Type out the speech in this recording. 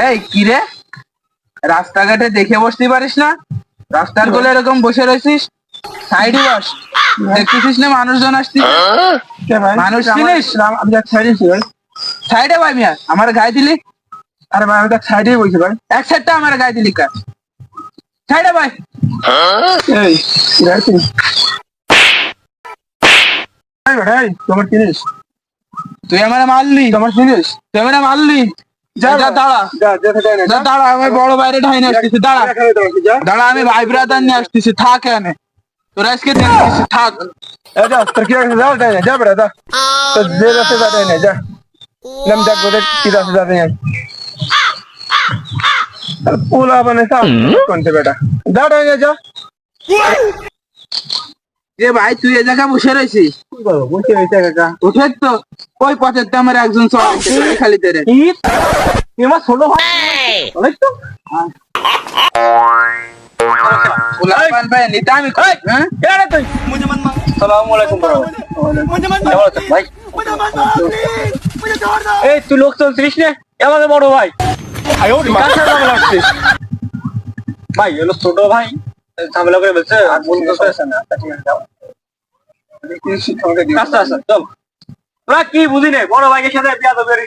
এই কি রে, রাস্তাঘাটে দেখে বসতে পারিস না? রাস্তার কোলে এরকম বসে রয়েছিস, সাইডে বস। দেখতেছিস না মানুষজন আসছিস? মানুষ চিনিস? আমি এক সাইডে ভাই। সাইডে ভাই মিয়া, আমার গায়ে দিলি? আরে ভাই আমি এক সাইডেই বলছি ভাই। এক সাইডটা আমার গায়ে দিলি কার? সাইডে ভাই। এই ভাই তোমার চিনিস? তুই আমার মারলি, তোমার চিনিস? তুই আমার মারলি। যা যা, দাঁড়া যা, দাঁড়া, আমি বড় বাইরে ঢাইনে আসতেছি, দাঁড়া দাঁড়া, আমি ভাই ব্রাদার নিয়ে আসতেছি, থাক এনে। তোরা আজকে দেখতেছি, থাক। তোর কি আছে? যাও তাই না, যা বেড়া যা। তো যে রাস্তা যাতে না যা। নাম দেখ বোধ কি রাস্তা যাতে না। পোলা বানাইছা কোনতে বেটা, যা তাই না যা। এ ভাই, তুই এ জায়গায় বসে রয়েছিস? কি করবো বলছি হয়েছে কাকা। উঠে তো ওই পথের তো আমার একজন চড়াইছে খালি তেরে। কি আমার ছোট ভাই অনেক তো। গোলাপান ভাই নিতে আমি কই, হ্যাঁ? আসসালামু আলাইকুম ভাই। এই তুই লোক চলছিস না? আমাদের বড় ভাই কার সাথে ঝামেলা করছিস? ভাই এলো ছোট ভাই ঝামেলা করে বলছে আর বলতেছে না। আচ্ছা আচ্ছা চল। তোরা কি বুঝি নে বড় ভাইয়ের সাথে বিয়া দেবে।